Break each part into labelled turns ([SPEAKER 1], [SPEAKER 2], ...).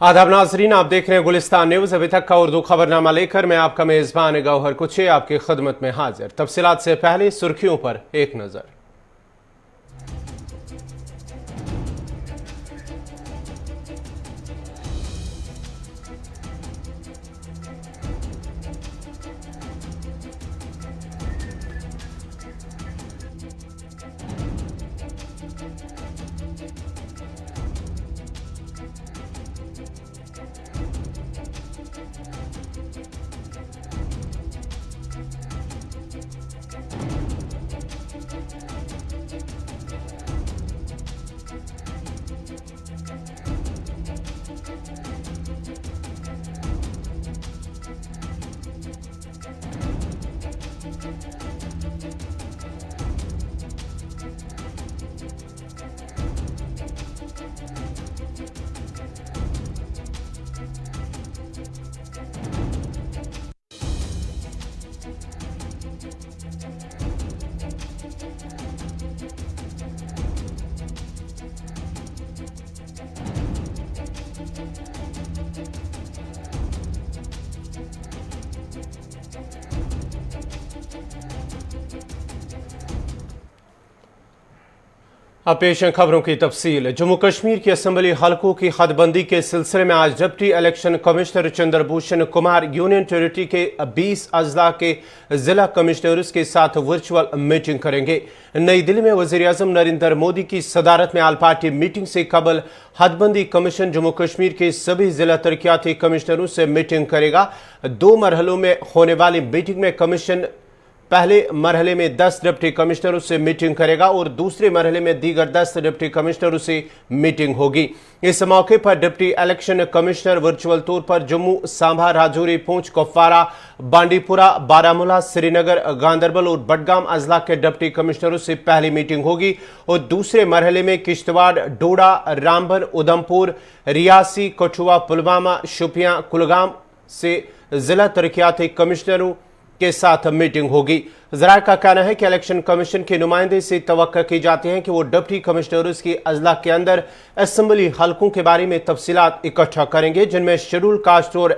[SPEAKER 1] आदाब नाजरीन, आप देख रहे हैं गुलिस्तान न्यूज। अभी तक का उर्दू खबरनामा लेकर मैं आपका मेजबान गौहर कुछे आपकी खिदमत में हाजिर। तफसीलात से पहले सुर्खियों पर एक नजर। अब पेश है खबरों की तफसील। जम्मू कश्मीर की असम्बली हलकों की हदबंदी के सिलसिले में आज deputy election commissioner Chandrabhushan Kumar union territory के 20 अजला के जिला कमिश्नर्स के साथ वर्चुअल मीटिंग करेंगे। नई दिल्ली में वज़ीर-ए-आज़म नरेंद्र मोदी की सदारत में आल पार्टी मीटिंग से कबल हदबंदी कमीशन जम्मू कश्मीर के सभी जिला तरक्याती कमिश्नरों से मीटिंग करेगा। 2 मरहलों में होने वाली मीटिंग में कमीशन पहले मरहले में 10 डिप्टी कमिश्नरों से मीटिंग करेगा और दूसरे मरहले में दीगर 10 डिप्टी कमिश्नरों से मीटिंग होगी। इस मौके पर डिप्टी इलेक्शन कमिश्नर वर्चुअल तौर पर जम्मू, सांबा, राजौरी, पुंछ, कुपवारा, बांडीपुरा, बारामूला, श्रीनगर, गांदरबल और बडगाम अजला के डिप्टी कमिश्नरों से पहली मीटिंग होगी और दूसरे मरहले में किश्तवाड़, डोडा, रामबन, उधमपुर, रियासी, कठुआ, पुलवामा, शोपियां, कुलगाम से जिला तरक्याती कमिश्नरों के साथ मीटिंग होगी। जराये का कहना है कि इलेक्शन कमीशन के नुमाइंदे से तवक्को की जाती है कि वो डिप्टी कमिश्नर्स की अजला के अंदर असम्बली हलकों के बारे में तफसीलात इकट्ठा करेंगे, जिनमें शेड्यूल कास्ट और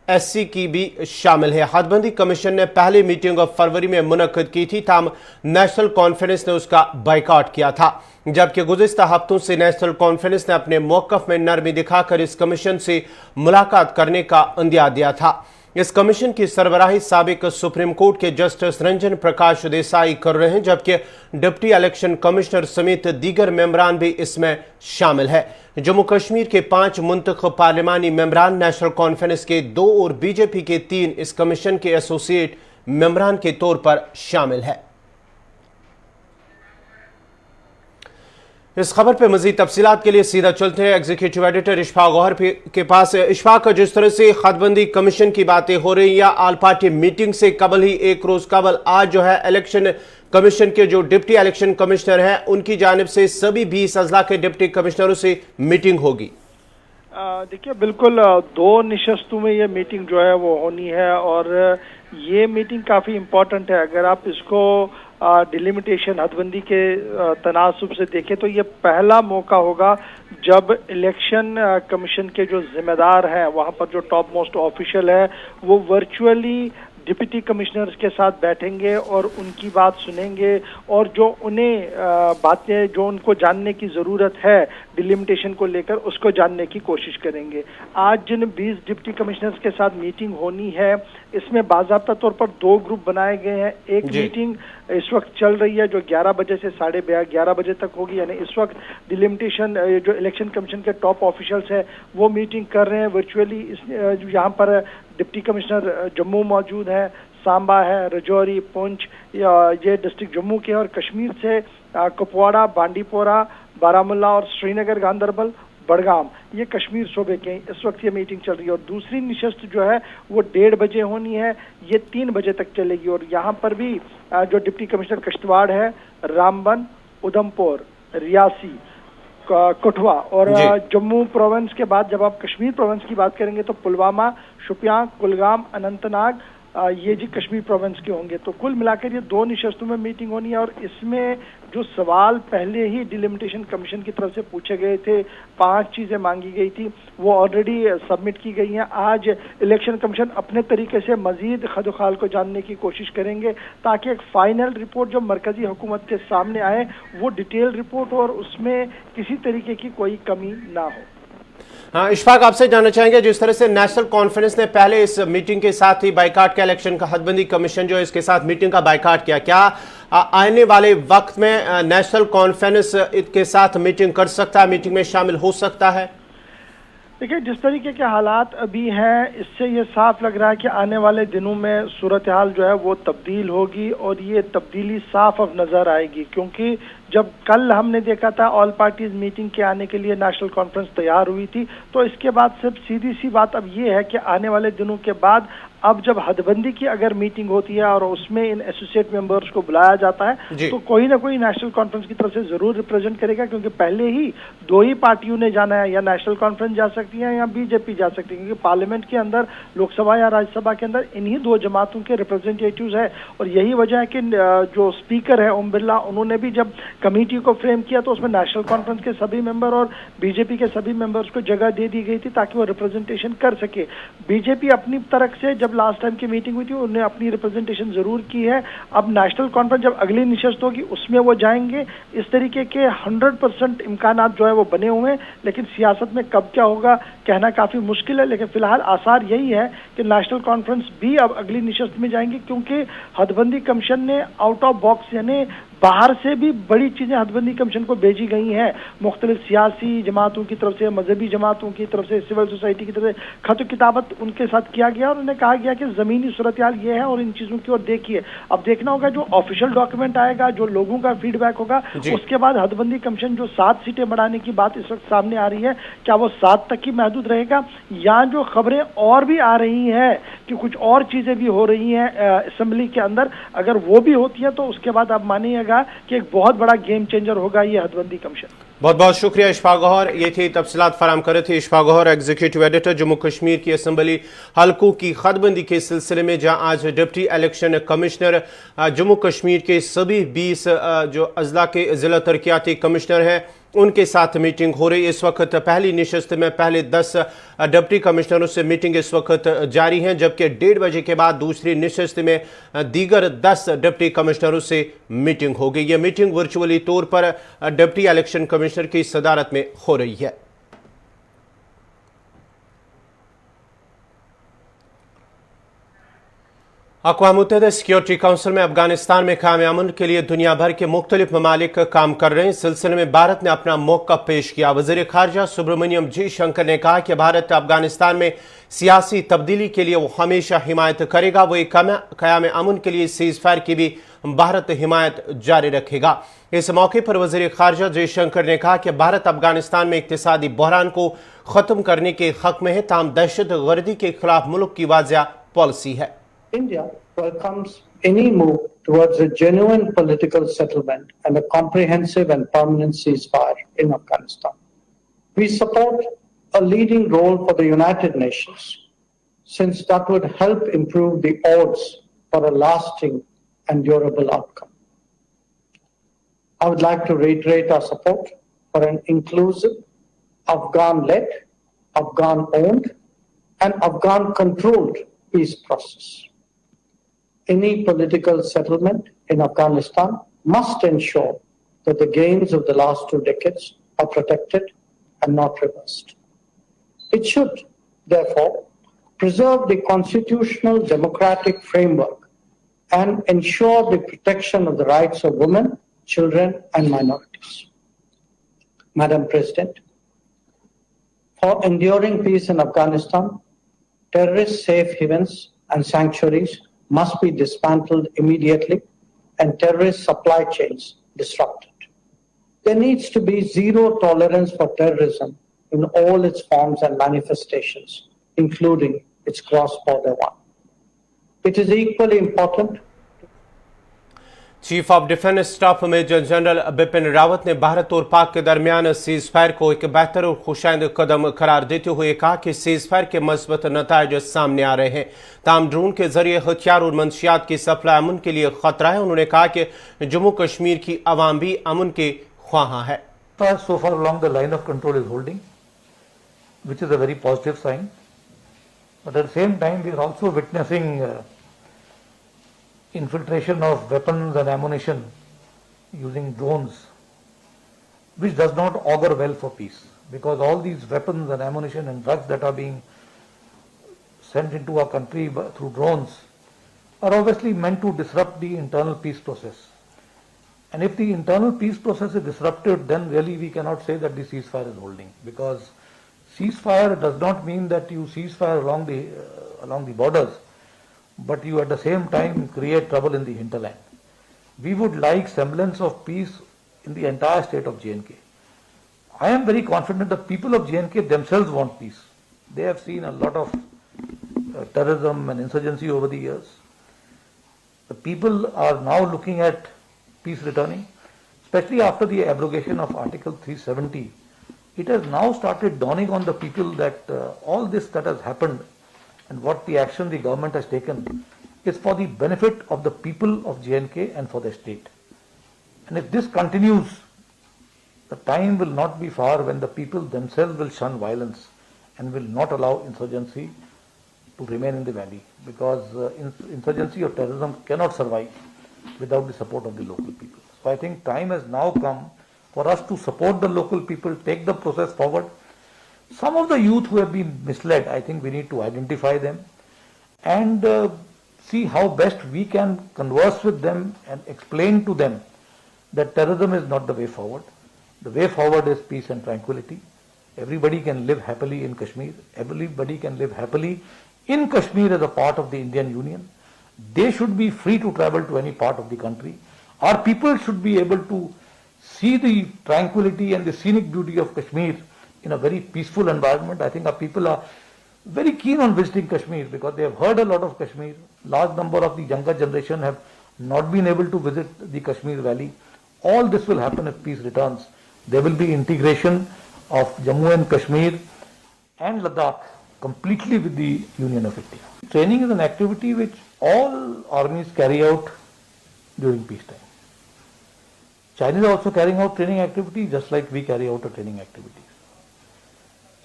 [SPEAKER 1] SC की भी शामिल है। हदबंदी कमीशन ने पहली मीटिंग फरवरी में मुनक्किद की थी, ताम नेशनल कॉन्फ्रेंस ने उसका बाइकआउट किया था, जबकि गुज़िश्ता हफ्तों से नेशनल कॉन्फ्रेंस ने अपने मौक़िफ़ में नरमी दिखाकर इस कमीशन से मुलाकात करने का इंदिया दिया था। इस कमीशन की सरबराही साबिक सुप्रीम कोर्ट के जस्टिस रंजन प्रकाश देसाई कर रहे हैं, जबकि डिप्टी इलेक्शन कमिश्नर समेत दीगर मेंबरान भी इसमें शामिल है। जम्मू कश्मीर के 5 मुंतखब पार्लिमानी मेंबरान, नेशनल कॉन्फ्रेंस के 2 और बीजेपी के 3 इस कमीशन के एसोसिएट मेंबरान के तौर पर शामिल है। इस खबर पर मजीद तफसीलात के लिए सीधा चलते हैं एग्जीक्यूटिव एडिटर इशफाक गौहर के पास। इशफाक, जिस तरह से हदबंदी कमीशन की बातें हो रही या आल पार्टी मीटिंग से कबल ही एक रोज कबल आज जो है इलेक्शन कमीशन के जो डिप्टी इलेक्शन कमिश्नर हैं उनकी जानिब से सभी 20 अजला के डिप्टी कमिश्नरों से मीटिंग होगी।
[SPEAKER 2] देखिए, बिल्कुल 2 निशस्तों में ये मीटिंग जो है वो होनी है और ये मीटिंग काफ़ी इम्पोर्टेंट है। अगर आप इसको डिलिमिटेशन हदबंदी के तनासुब से देखें तो ये पहला मौका होगा जब इलेक्शन कमीशन के जो जिम्मेदार हैं, वहाँ पर जो टॉप मोस्ट ऑफिशियल है, वो वर्चुअली डिप्टी कमिश्नर्स के साथ बैठेंगे और उनकी बात सुनेंगे और जो उन्हें बातें जो उनको जानने की ज़रूरत है डिलिमिटेशन को लेकर, उसको जानने की कोशिश करेंगे। आज जिन 20 डिप्टी कमिश्नर्स के साथ मीटिंग होनी है, इसमें बाज़ाब्ता तौर पर 2 ग्रुप बनाए गए हैं। एक मीटिंग इस वक्त चल रही है जो 11 बजे से 11:30 बजे तक होगी, यानी इस वक्त डिलिमिटेशन जो इलेक्शन कमीशन के टॉप ऑफिशियल्स हैं वो मीटिंग कर रहे हैं वर्चुअली। यहाँ पर डिप्टी कमिश्नर जम्मू मौजूद है, सांबा है, राजौरी, पुंछ, ये डिस्ट्रिक्ट जम्मू के, और कश्मीर से कुपवाड़ा, बांडीपोरा, बारामूला और श्रीनगर, गांदरबल, बडगाम, ये कश्मीर सूबे के इस वक्त ये मीटिंग चल रही है। और दूसरी निशस्त जो है वो 1:30 बजे होनी है, ये 3 बजे तक चलेगी। और यहाँ पर भी जो डिप्टी कमिश्नर किश्तवाड़ है, रामबन, उधमपुर, रियासी, कठुआ और जम्मू प्रोविंस के बाद जब आप कश्मीर प्रोविंस की बात करेंगे तो पुलवामा, शोपियां, कुलगाम, अनंतनाग, ये जी कश्मीर प्रोविंस के होंगे। तो कुल मिलाकर ये 2 निशस्तों में मीटिंग होनी है और इसमें जो सवाल पहले ही डिलिमिटेशन कमीशन की तरफ से पूछे गए थे, 5 चीजें मांगी गई थी, वो ऑलरेडी सबमिट की गई हैं। आज इलेक्शन कमीशन अपने तरीके से मजीद खदोखाल को जानने की कोशिश करेंगे ताकि एक फाइनल रिपोर्ट जो मरकजी हुकूमत के सामने आए वो डिटेल रिपोर्ट हो और उसमें किसी तरीके की कोई कमी ना हो।
[SPEAKER 1] हाँ, इशफाक, आपसे जानना चाहेंगे, जिस तरह से नेशनल कॉन्फ्रेंस ने पहले इस मीटिंग के साथ ही बाइकाट का इलेक्शन का हदबंदी कमीशन जो है इसके साथ मीटिंग का बाइकाट किया, क्या आने वाले वक्त में नेशनल कॉन्फ्रेंस इसके साथ मीटिंग कर सकता है, मीटिंग में शामिल हो सकता है?
[SPEAKER 2] देखिए, जिस तरीके के हालात अभी हैं इससे ये साफ लग रहा है कि आने वाले दिनों में सूरत हाल जो है वो तब्दील होगी और ये तब्दीली साफ अब नजर आएगी, क्योंकि जब कल हमने देखा था ऑल पार्टीज मीटिंग के आने के लिए नेशनल कॉन्फ्रेंस तैयार हुई थी, तो इसके बाद सिर्फ सीधी सी बात अब ये है कि आने वाले दिनों के बाद अब जब हदबंदी की अगर मीटिंग होती है और उसमें इन एसोसिएट मेंबर्स को बुलाया जाता है तो कोई ना कोई नेशनल कॉन्फ्रेंस की तरफ से जरूर रिप्रेजेंट करेगा, क्योंकि पहले ही 2 ही पार्टियों ने जाना है, या नेशनल कॉन्फ्रेंस जा सकती है या बीजेपी जा सकती है, क्योंकि पार्लियामेंट के अंदर, लोकसभा या राज्यसभा के अंदर इन्हीं 2 जमातों के रिप्रेजेंटेटिव्स है। और यही वजह है कि जो स्पीकर है ओम बिरला, उन्होंने भी जब कमेटी को फ्रेम किया तो उसमें नेशनल कॉन्फ्रेंस के सभी मेंबर और बीजेपी के सभी मेंबर्स को जगह दे दी गई थी ताकि वो रिप्रेजेंटेशन कर सके। बीजेपी अपनी तरफ से जब लास्ट टाइम की मीटिंग हुई थी उन्होंने अपनी रिप्रेजेंटेशन जरूर की है। अब नेशनल कॉन्फ्रेंस जब अगली निशस्त होगी उसमें वो जाएंगे। इस तरीके के 100% इम्कानात जो है वो बने हुए हैं, लेकिन सियासत में कब क्या होगा कहना काफी मुश्किल है। लेकिन फिलहाल आसार यही है कि नेशनल कॉन्फ्रेंस भी अब अगली निशस्त में जाएंगी, क्योंकि हदबंदी कमीशन ने आउट ऑफ बॉक्स यानी बाहर से भी बड़ी चीजें हदबंदी कमीशन को भेजी गई हैं। मुख्तलिफ सियासी जमातों की तरफ से, मजहबी जमातों की तरफ से, सिविल सोसाइटी की तरफ से खत किताबत उनके साथ किया गया और उन्हें कहा गया कि जमीनी सूरत हाल ये है और इन चीजों की ओर देखिए। अब देखना होगा जो ऑफिशियल डॉक्यूमेंट आएगा, जो लोगों का फीडबैक होगा, उसके बाद हदबंदी कमीशन जो 7 सीटें बढ़ाने की बात इस वक्त सामने आ रही है, क्या वो 7 तक ही महदूद रहेगा, या जो खबरें और भी आ रही हैं कि कुछ और चीजें भी हो रही हैं असेंबली के अंदर, अगर वो भी होती है तो उसके बाद आप मानिएगा कि एक बहुत बड़ा गेम चेंजर होगा ये हदबंदी कमीशन।
[SPEAKER 1] बहुत बहुत शुक्रिया इशफाक गौहर, ये थी तफसीलात फराम कर रहे थे इशफाक गौहर, एग्जीक्यूटिव एडिटर, जम्मू कश्मीर की असम्बली हलकों की खतबंदी के सिलसिले में, जहां आज deputy election commissioner Jammu Kashmir के सभी 20 जो अजला के जिला तरक्याती कमिश्नर हैं उनके साथ मीटिंग हो रही। इस वक्त पहली निशस्त में पहले 10 डिप्टी कमिश्नरों से मीटिंग इस वक्त जारी है, जबकि 1:30 बजे के बाद दूसरी निशस्त में दीगर 10 डिप्टी कमिश्नरों से मीटिंग होगी। यह मीटिंग वर्चुअली तौर पर डिप्टी इलेक्शन कमिश्नर की सदारत में हो रही है। अक़वाम मुत्तहिदा सिक्योरिटी काउंसिल में अफगानिस्तान में क़याम अमन के लिए दुनिया भर के मुख्तलिफ ममालिक काम कर रहे हैं। इस सिलसिले में भारत ने अपना मौक़िफ़ पेश किया। वज़ीर ख़ारजा सुब्रमण्यम जी शंकर ने कहा कि भारत अफगानिस्तान में सियासी तब्दीली के लिए वो हमेशा हिमायत करेगा। वो क़याम अमन के लिए सीज़ फायर की भी भारत हिमायत जारी रखेगा। इस मौके पर वज़ीर ख़ारजा जयशंकर ने कहा कि भारत अफगानिस्तान में इक़्तिसादी बहरान को ख़त्म करने के हक़ में है, ताहम दहशतगर्दी के खिलाफ मुल्क की वाज़िया पॉलिसी है।
[SPEAKER 3] India welcomes any move towards a genuine political settlement and a comprehensive and permanent ceasefire in Afghanistan. We support a leading role for the United Nations, since that would help improve the odds for a lasting and durable outcome. I would like to reiterate our support for an inclusive, Afghan-led, Afghan-owned, and Afghan-controlled peace process. Any political settlement in Afghanistan must ensure that the gains of the last 2 decades are protected and not reversed. It should, therefore, preserve the constitutional democratic framework and ensure the protection of the rights of women, children, and minorities. Madam President, for enduring peace in Afghanistan, terrorist safe havens and sanctuaries must be dismantled immediately and terrorist supply chains disrupted. There needs to be zero tolerance for terrorism in all its forms and manifestations, including its cross-border one. It is equally important
[SPEAKER 1] chief of defence staff major general Bipin Rawat ने भारत और पाक के दरमियान cease fire को एक बेहतर और खुशाइंद कदम करार देते हुए कहा कि सीज फायर के मस्बत नताइज सामने आ रहे हैं। ताम ड्रोन के जरिए हथियार और मंशियात की सप्लाई अमन के लिए खतरा है। उन्होंने कहा कि जम्मू कश्मीर की आवाम भी अमन के ख्वाहां है।
[SPEAKER 4] So far along the line of control is holding, which is a very positive sign. But at the same time, we are also witnessing infiltration of weapons and ammunition using drones, which does not augur well for peace, because all these weapons and ammunition and drugs that are being sent into our country through drones are obviously meant to disrupt the internal peace process. And if the internal peace process is disrupted, then really we cannot say that the ceasefire is holding, because ceasefire does not mean that you ceasefire along the borders, but you at the same time create trouble in the hinterland. We would like semblance of peace in the entire state of J&K. I am very confident the people of J&K themselves want peace. They have seen a lot of terrorism and insurgency over the years. The people are now looking at peace returning, especially after the abrogation of Article 370. It has now started dawning on the people that all this that has happened and what the action the government has taken is for the benefit of the people of J&K and for the state. And if this continues, the time will not be far when the people themselves will shun violence and will not allow insurgency to remain in the valley, because insurgency or terrorism cannot survive without the support of the local people. So I think time has now come for us to support the local people, take the process forward. Some of the youth who have been misled, I think we need to identify them and see how best we can converse with them and explain to them that terrorism is not the way forward. The way forward is peace and tranquility. Everybody can live happily in Kashmir. Everybody can live happily in Kashmir as a part of the Indian Union. They should be free to travel to any part of the country. Our people should be able to see the tranquility and the scenic beauty of Kashmir in a very peaceful environment. I think our people are very keen on visiting Kashmir because they have heard a lot of Kashmir. Large number of the younger generation have not been able to visit the Kashmir Valley. All this will happen if peace returns. There will be integration of Jammu and Kashmir and Ladakh completely with the Union of India. Training is an activity which all armies carry out during peacetime. China is also carrying out training activities just like we carry out training activities.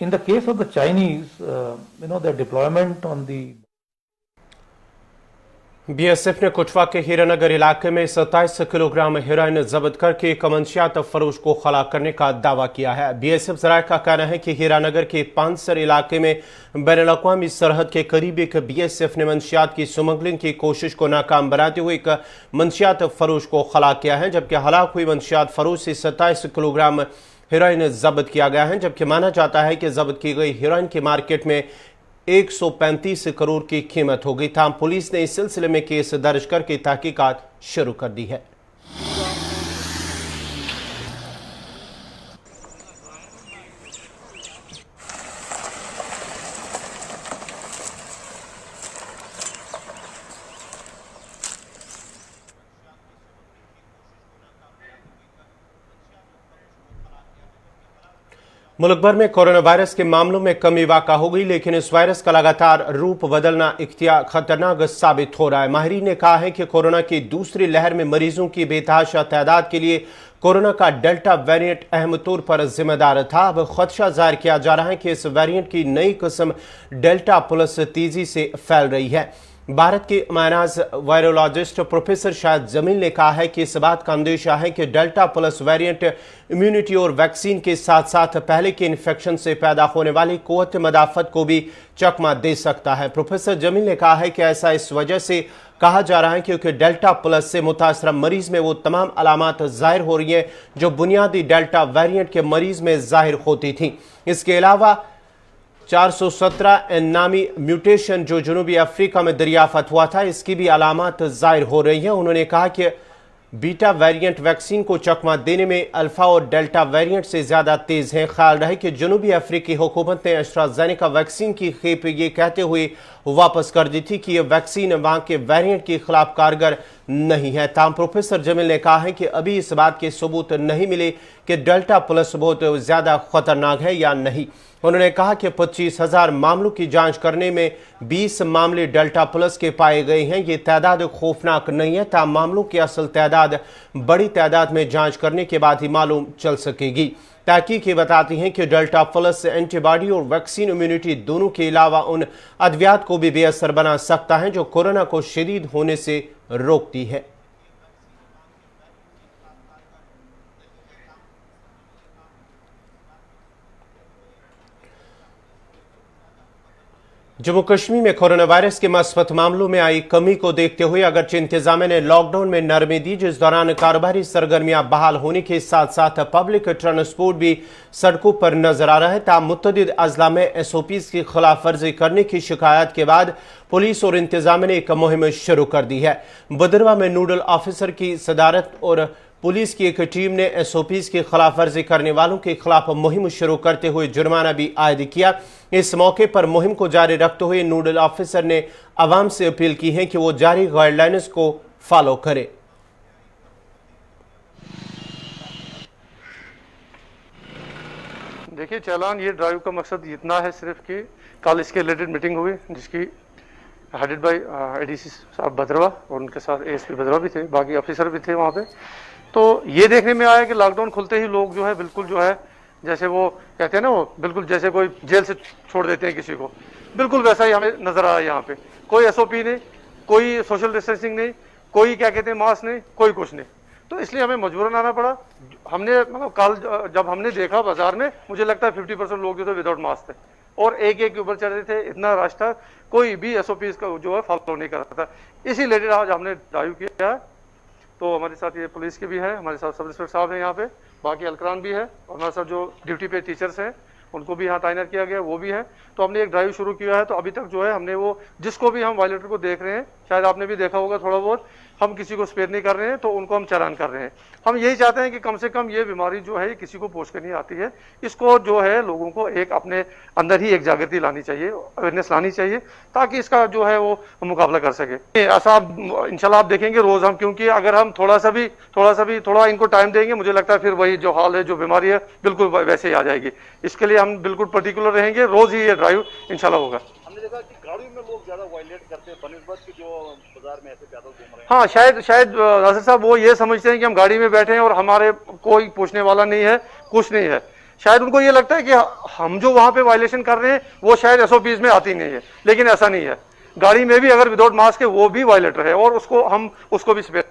[SPEAKER 4] In the case of the Chinese, their deployment on the
[SPEAKER 1] BSF ने कुटवा के हीरानगर इलाके में 27 kilogram heroin जब्त करके एक मंशियात फरोश को खला करने का दावा किया है। बीएसएफ जराये का कहना है कि हीरानगर के पानसर इलाके में बैनुल अक़वामी सरहद के करीब एक बीएसएफ ने मंशियात की स्मगलिंग की कोशिश को नाकाम बनाते हुए एक मंशियात फरोश को खला किया है, जबकि हलाक हुई मंशियात फरोश से 27 किलोग्राम हेरोइन जब्त किया गया है। जबकि माना जाता है कि जब्त की गई हेरोइन की मार्केट में 135 करोड़ की कीमत हो गई। था पुलिस ने इस सिलसिले में केस दर्ज करके तहकीकात शुरू कर दी है। मुल्क भर में कोरोना वायरस के मामलों में कमी वाक़ा हो गई, लेकिन इस वायरस का लगातार रूप बदलना इख्तियार खतरनाक साबित हो रहा है। माहिरीन ने कहा है कि कोरोना की दूसरी लहर में मरीजों की बेतहाशा तादाद के लिए कोरोना का डेल्टा वेरिएंट अहम तौर पर जिम्मेदार था। अब खदशा जाहिर किया जा रहा है कि इस वेरिएंट की नई किस्म डेल्टा प्लस तेजी से फैल रही है। भारत के मायनाज वायरोलॉजिस्ट प्रोफेसर शाहिद जमील ने कहा है कि इस बात का अंदेशा है कि डेल्टा प्लस वेरिएंट इम्यूनिटी और वैक्सीन के साथ साथ पहले के इन्फेक्शन से पैदा होने वाली कुव्वत मदाफत को भी चकमा दे सकता है। प्रोफेसर जमील ने कहा है कि ऐसा इस वजह से कहा जा रहा है क्योंकि डेल्टा प्लस से मुतासरा मरीज में वो तमाम अलामात जाहिर हो रही हैं जो बुनियादी डेल्टा वेरिएंट के मरीज में जाहिर होती थी। इसके अलावा 417 नामी म्यूटेशन जो जनूबी अफ्रीका में दरियाफ्त हुआ था, इसकी भी अलामात जाहिर हो रही हैं। उन्होंने कहा कि बीटा वेरिएंट वैक्सीन को चकमा देने में अल्फा और डेल्टा वेरिएंट से ज्यादा तेज हैं। ख्याल रहे कि जनूबी अफ्रीकी हुकूमत ने एस्ट्राजेनेका वैक्सीन की खेप ये कहते हुए वापस कर दी थी कि यह वैक्सीन वहां के वेरिएंट के खिलाफ कारगर नहीं है। ताहम प्रोफेसर जमील ने कहा है कि अभी इस बात के सबूत नहीं मिले कि डेल्टा प्लस बहुत ज्यादा खतरनाक है या नहीं। उन्होंने कहा कि 25,000 मामलों की जांच करने में 20 मामले डेल्टा प्लस के पाए गए हैं। ये तादाद खौफनाक नहीं है, ताहम मामलों की असल तादाद बड़ी तादाद में जांच करने के बाद ही मालूम चल सकेगी। तहकीकें बताती हैं कि डेल्टा प्लस एंटीबॉडी और वैक्सीन इम्यूनिटी दोनों के अलावा उन अद्वियात को भी बेअसर बना सकता है जो कोरोना को शदीद होने से रोकती है। जम्मू कश्मीर में कोरोना वायरस के मस्बत मामलों में आई कमी को देखते हुए अगरचे इंतजामिया ने लॉकडाउन में नरमी दी, जिस दौरान कारोबारी सरगर्मियां बहाल होने के साथ साथ पब्लिक ट्रांसपोर्ट भी सड़कों पर नजर आ रहा है। ताहम मुतअद्दिद अजला में SOPs की खिलाफ वर्जी करने की शिकायत के बाद पुलिस और इंतजामिया ने एक मुहिम शुरू कर दी है। बदरवा में नोडल ऑफिसर की सदारत और पुलिस की एक टीम ने SOPs की खिलाफ वर्जी करने वालों के खिलाफ मुहिम शुरू करते हुए जुर्माना भी आयद किया। इस मौके पर मुहिम को जारी रखते हुए नोडल ऑफिसर ने आवाम से अपील की है कि वो जारी गाइडलाइंस को फॉलो करे।
[SPEAKER 5] देखिए, चालान ये ड्राइव का मकसद इतना है सिर्फ कि कल इसके रिलेटेड मीटिंग हुई जिसकी हेडेड बाय ADC साहब भद्रवा और उनके साथ ASP भद्रवा भी थे, बाकी ऑफिसर भी थे वहाँ पे। तो ये देखने में आया कि लॉकडाउन खुलते ही लोग जो है बिल्कुल जो है जैसे वो कहते हैं ना, वो बिल्कुल जैसे कोई जेल से छोड़ देते हैं किसी को, बिल्कुल वैसा ही हमें नजर आया। यहाँ पे कोई SOP नहीं, कोई सोशल डिस्टेंसिंग नहीं, कोई क्या कहते हैं मास्क नहीं, कोई कुछ नहीं। तो इसलिए हमें मजबूरन आना पड़ा। हमने मतलब कल जब हमने देखा बाजार में, मुझे लगता है 50% लोग जो थे विदाउट मास्क थे और एक के ऊपर चढ़ रहे थे। इतना रश था, कोई भी SOPs का जो है फॉलो नहीं कर रहा था। इसी रिलेटेड आज हमने ड्राइव किया है। तो हमारे साथ ये पुलिस के भी है, हमारे साथ सब इंस्पेक्टर साहब हैं यहाँ पे, बाकी अलकरान भी है और हमारे साथ जो ड्यूटी पे टीचर्स हैं उनको भी यहाँ तैनात किया गया, वो भी है। तो हमने एक ड्राइव शुरू किया है। तो अभी तक जो है हमने वो जिसको भी हम वायलेटर को देख रहे हैं, शायद आपने भी देखा होगा थोड़ा बहुत, हम किसी को स्पेयर नहीं कर रहे हैं, तो उनको हम चालान कर रहे हैं। हम यही चाहते हैं कि कम से कम ये बीमारी जो है किसी को पोष कर नहीं आती है। इसको जो है लोगों को एक अपने अंदर ही एक जागृति लानी चाहिए, अवेयरनेस लानी चाहिए, ताकि इसका जो है वो मुकाबला कर सके। ऐसा इंशाल्लाह आप देखेंगे रोज हम, क्योंकि अगर हम थोड़ा इनको टाइम देंगे, मुझे लगता है फिर वही जो हाल है, जो बीमारी है, बिल्कुल वैसे ही आ जाएगी। इसके लिए हम बिल्कुल पर्टिकुलर रहेंगे। रोज ही ये ड्राइव इंशाल्लाह होगा।
[SPEAKER 6] हमने देखा कि गाड़ी में लोग ज्यादा वायलेट करते हैं बनिस्बत की जो बाजार में ऐसे ज्यादा घूम रहे हैं।
[SPEAKER 5] हाँ, शायद नासिर साहब वो ये समझते हैं कि हम गाड़ी में बैठे हैं और हमारे कोई पूछने वाला नहीं है, कुछ नहीं है। शायद उनको ये लगता है कि हम जो वहां पे वायलेशन कर रहे हैं वो शायद SOPs में आती नहीं है, लेकिन ऐसा नहीं है। गाड़ी में भी अगर विदाउट मास्क है वो भी वायलेटर है और उसको भी स्पेयर।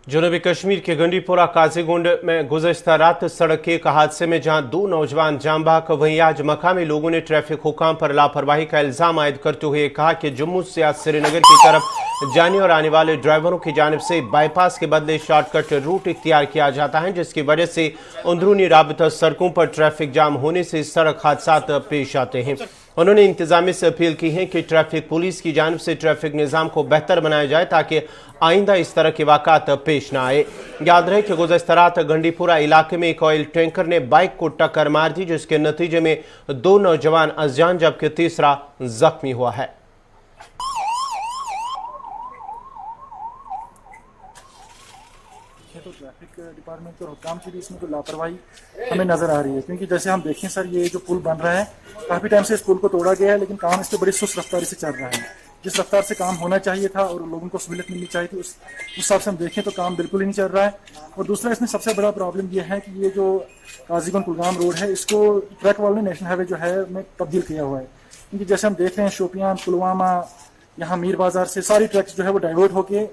[SPEAKER 1] जनूबी कश्मीर के गंडीपुरा काजीगुंड में गुज़श्ता रात सड़क के एक हादसे में जहां 2 नौजवान जान बहक, वहीं आज मकामी लोगों ने ट्रैफिक हुकाम पर लापरवाही का इल्जाम आयद करते हुए कहा कि जम्मू से आज श्रीनगर की तरफ जाने और आने वाले ड्राइवरों की जानिब से बाईपास के बदले शॉर्टकट रूट इख्तियार किया जाता है, जिसकी वजह से अंदरूनी राबता सड़कों पर ट्रैफिक जाम होने से सड़क हादसा पेश आते हैं। उन्होंने इंतजामिया से अपील की है कि ट्रैफिक पुलिस की जानिब से ट्रैफिक निज़ाम को बेहतर बनाया जाए ताकि आइंदा इस तरह के वाक़ात पेश ना आए। याद रहे कि गुज़श्ता रात गंडीपुरा इलाके में एक ऑयल टैंकर ने बाइक को टक्कर मार दी, जिसके नतीजे में 2 नौजवान अज़जान जबकि तीसरा जख्मी हुआ है।
[SPEAKER 7] तो ट्रैफिक डिपार्टमेंट और हुकाम की भी इसमें कोई लापरवाही हमें नजर आ रही है, क्योंकि जैसे हम देखें सर, ये जो पुल बन रहा है काफी टाइम से इस पुल को तोड़ा गया है, लेकिन काम इस पर बड़ी सुस्त रफ्तारी से चल रहा है। जिस रफ्तार से काम होना चाहिए था और लोगों को सहूलियत मिलनी चाहिए थी, उस हिसाब से हम देखें तो काम बिल्कुल ही नहीं चल रहा है। और दूसरा इसमें सबसे बड़ा प्रॉब्लम यह है कि ये जो काजीगुंड कुलगाम रोड है, इसको ट्रक वालों ने नेशनल हाईवे जो है में तब्दील किया हुआ है, क्योंकि जैसे हम देख रहे हैं शोपियान, पुलवामा, यहाँ मीर बाजार से सारी ट्रक्स जो है वो डाइवर्ट होके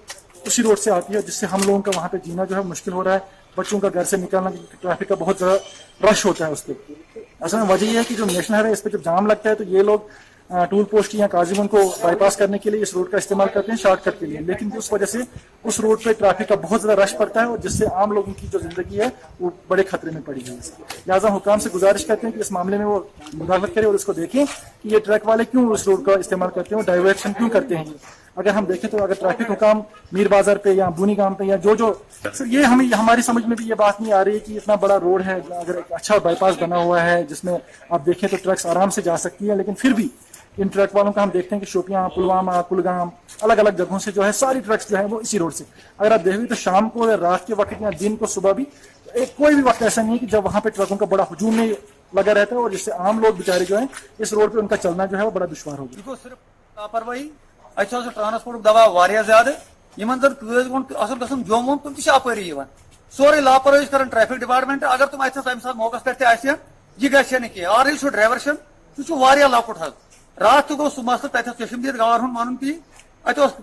[SPEAKER 7] उसी रोड से आती है, जिससे हम लोगों का वहाँ पे जीना जो है मुश्किल हो रहा है। बच्चों का घर से निकलना, ट्रैफिक का बहुत ज़्यादा रश होता है उस पर। असल में वजह यह है कि जो नेशनल हाईवे इस पर जब जाम लगता है तो ये लोग टूल पोस्ट या काजीगुंड को बाईपास करने के लिए इस रोड का इस्तेमाल करते हैं शॉर्टकट के लिए, लेकिन उस वजह से उस रोड पे ट्रैफिक का बहुत ज्यादा रश पड़ता है और जिससे आम लोगों की जो जिंदगी है वो बड़े खतरे में पड़ी हुई है। लिहाजा हुकाम से गुजारिश करते हैं कि इस मामले में वो मुदाखलत करें और इसको देखें कि ये ट्रक वाले क्यों उस रोड का इस्तेमाल करते हैं, डाइवर्शन क्यों करते हैं। अगर हम देखें तो अगर ट्रैफिक हुकाम मीर बाजार पे या बूनी गांव पे या जो सर ये हमें हमारी समझ में भी ये बात नहीं आ रही कि इतना बड़ा रोड है, अगर एक अच्छा बाईपास बना हुआ है जिसमें आप देखें तो ट्रक्स आराम से जा सकती है, लेकिन फिर भी इन ट्रक वालों का हम देखते हैं कि शोपियां, पुलवामा, कुलगाम, अलग अलग जगहों से जो है सारी ट्रक्स जो है वो इसी रोड से। अगर आप देखोगे तो शाम को या रात के वक्त या दिन को सुबह भी कोई भी वक्त ऐसा नहीं है कि जब वहां पे ट्रकों का बड़ा हुजूम नहीं लगा रहता है और जिससे आम लोग बेचारे जो है इस रोड पे उनका चलना जो है वो बड़ा दुश्वार होगा।
[SPEAKER 8] सिर्फ लापरवाही ट्रांसपोर्ट दवा वारिया ज्यादा असल गम जोम तुम अपारी सोरे लापरवाही कर ट्रैफिक डिपार्टमेंट। अगर तुम तम सात मौका पे यह ग ऑलरेडी सो ड्राइवर सह लकुट रात गो सह मसल तथ चश्मदीद गवार मान ती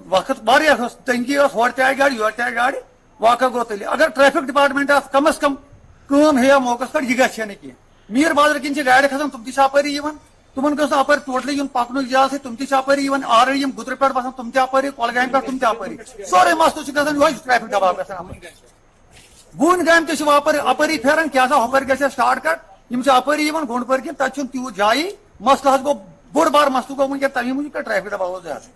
[SPEAKER 8] वक्त तंगी हर ते गाड़ी योर ते गाड़ी वाक़ गो तल। अगर ट्रैफिक डिपार्टमेंट कम अज कम कम हे मौका पे यह ग मीर बाजार किन गाड़ी खसान तुम अपारी तुम गो अपर टोटली पकन इजाजत तुम अपारी ऑलरेडी गुतर पे बसान तुम अपारी कलगाम पे तुम अपारी सोरे मसल ट्रैफिक दबाव ग बून गाम अपारी फेरान क्या हपर ग स्टार्ट कट अपारी गोंडपर किन तक तूत जाय मसल गो बोड़ बार मसल गो वह तमी मूजूब ट्रैफिक दबाव ज्यादा।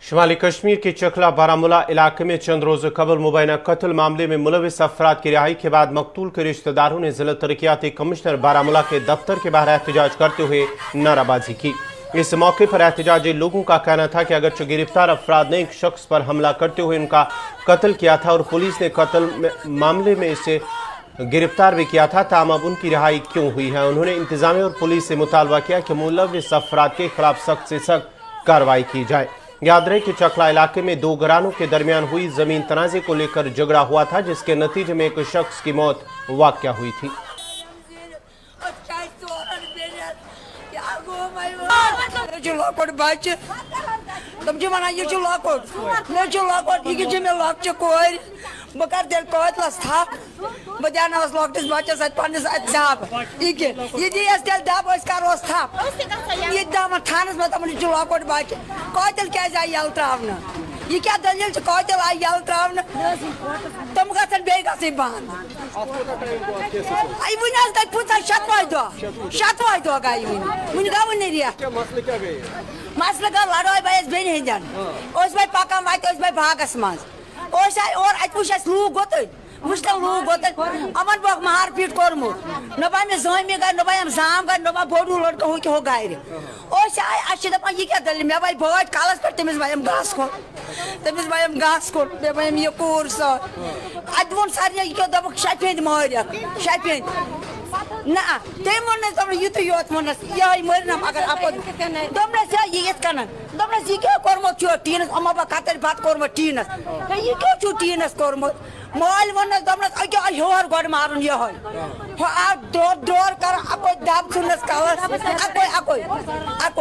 [SPEAKER 1] शुमाली कश्मीर के चकला बारामूला इलाके में चंद रोज कबल मुबैना कत्ल मामले में मुलविस अफराद की रिहाई के बाद मकतूल के रिश्तेदारों ने जिला तरक्याती कमिश्नर बारामूला के दफ्तर के बाहर एहतजाज करते हुए नाराबाजी की। इस मौके पर एहतजाजी लोगों का कहना था कि अगरचे गिरफ्तार अफराद ने एक शख्स पर हमला करते हुए उनका कत्ल किया था और पुलिस ने कत्ल मामले में इसे गिरफ्तार भी किया था, ताम अब उनकी रिहाई क्यों हुई है। उन्होंने इंतजामिया और पुलिस से मुतालबा किया कि मुलविस अफराद के खिलाफ सख्त से सख्त कार्रवाई की जाए। याद रहे कि चकला इलाके में दो घरानों के दरमियान हुई जमीन तनाजे को लेकर झगड़ा हुआ था, जिसके नतीजे में एक शख्स की मौत वाक़या हुई थी।
[SPEAKER 9] बह कर तेल कतलस थप बह दियानस लॉकटिस बच्चस पन्निस दब यह दियस तेल दब करोस थप यह दम थानस में तमन लॉकट बच्चे कतल क्या आई यल त्रावन यह क्या दलील कतल आई यल त्रावन तम गन बे बंद वन पुत शतवा दह गई वन गो न रेत मसल गो लड़ाई बस बेन हंदन पे पकान वत बागस मज और अत लूक गोत मुश्किल लूक गोत अमन बह मार पीट कोर्मुत न बह जमी गर न बह जाम गर न बह बोड़ लड़का हो गर दपान यह क्या दलील मे बह बट कलस पे तमिस बहम घास खोट मे बहम यह कूर सो अत वो सारे यह दप शपेंद मारिक शपेंद ना तम वो युत योत वनस यह मरनम अगर अप दपनस यह दपनस यह क्या कोर्मुत टीनस अमा बह कतर पत कोर्मुत टीनस यह क्या टीनस कोर्मुत माल वनस दपनस अक हेर गो मारन यह दौर कर अप दब सुनस कलस अक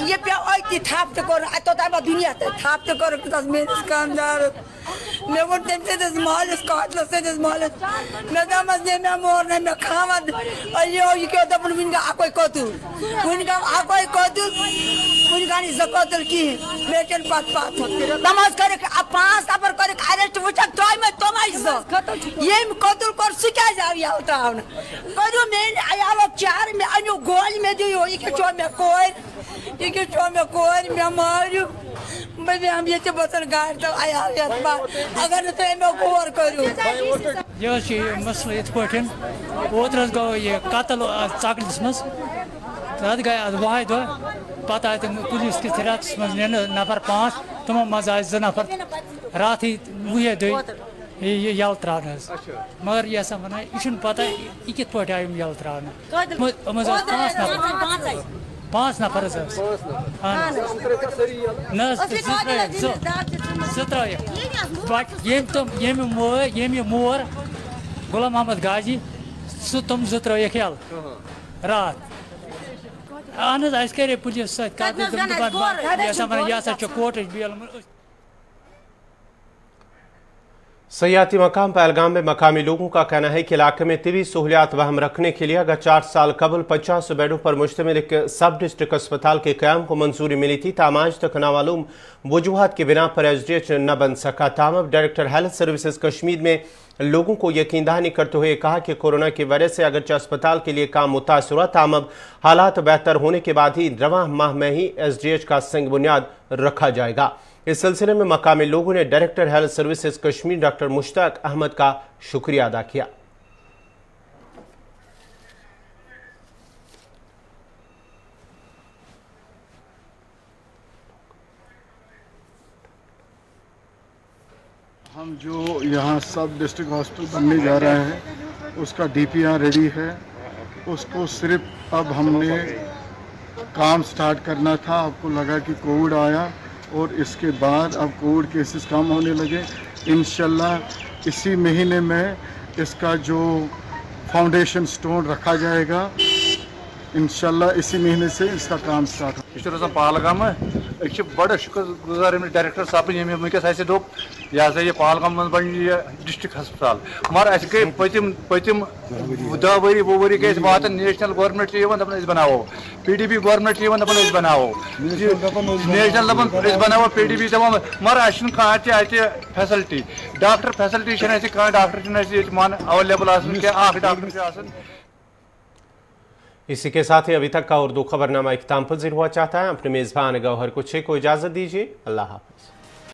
[SPEAKER 9] यह पे अति थप तोर अतोत दुनिया थप तोर मेस खानदार मे वो तम मालिस कतल सदिस मालिस मे दमस ने मे मोर ने मे खामद अयो यह क्या दपन वन ग अक कतुल वन ग अक कतुल वन ग ज कतुल कहें बेचन पत दमस कर 5 नफर कर अरेस्ट वचक तुम यम कतुल कर सह क्या आव यल त्रावन करो मे अयालो 4 मे अनु गोल मे दियो यह क्या मे कोर मे मारू बह ये बसन गाड़ तल अयाल अगर मे गौर करू
[SPEAKER 10] यह मसल इन ओतर गो यह कतल चकलिस मज तथ गए वह दह पत आए तम पुलिस किस रत्स मज नीन नफर 5 तमो मज आए 2 नफर रात ही वह दह यल त्रान मगर यह वन यह पता यह कित पे आय यल त्रान 5 नफर यम मोर गुलाम मोहम्मद गाजी तुम 2 त्रिक यल रात अहन करे पुलिस सत कोर्ट बेल।
[SPEAKER 1] सयाती मकाम पहलगाम में मकामी लोगों का कहना है कि इलाके में तिबी सहूलियात वहम रखने के लिए अगर 4 साल कबल 50 बेडों पर मुश्तमिल एक सब डिस्ट्रिक्ट अस्पताल के क्याम को मंजूरी मिली थी, ताम आज तक नामालूम वजूहात की बिना पर SDH न बन सका। ताम डायरेक्टर हेल्थ सर्विसेज कश्मीर में लोगों को यकीन दहानी करते हुए कहा कि कोरोना की वजह से अगरचे अस्पताल के लिए काम मुतासर हुआ, ताम अब हालात बेहतर होने के बाद ही रवां माह में ही SDH का संग बुनियाद रखा जाएगा। इस सिलसिले में मकामी लोगों ने director health services Kashmir doctor Mushtaq Ahmad का शुक्रिया अदा किया।
[SPEAKER 11] हम जो यहाँ सब डिस्ट्रिक्ट हॉस्पिटल बनने जा रहे हैं उसका DPR रेडी है। उसको सिर्फ अब हमने काम स्टार्ट करना था। आपको लगा कि कोविड आया और इसके बाद अब कोविड केसेस कम होने लगे। इंशाल्लाह इसी महीने में इसका जो फाउंडेशन स्टोन रखा जाएगा, इंशाल्लाह इसी महीने से इसका काम स्टार्ट हो।
[SPEAKER 12] पहलगाम बड़ा शुक्र गुजार डायरेक्टर साहब वनस दोप यह ये पहलगाम मन बन डिस्ट्रिक्ट हस्पताल, मगर गई पतिम 10 वरी 20 वरी गई वात नेशनल गवर्नमेंट दपान बनावो, PDP गवर्नमेंट दपान बनावो, नेशनल दपान बनावो, PDP दपान, मगर कह फैसिलिटी डॉक्टर फैसिलिटी कह डॉक्टर मान अवेलेबल डॉक्टर।
[SPEAKER 1] इसी के साथ ही अभी तक का उर्दू खबरनामा इख्तिताम पज़ीर हुआ चाहता है। अपने मेज़बान गौहर कुछे को इजाज़त दीजिए। अल्लाह हाफ़िज़।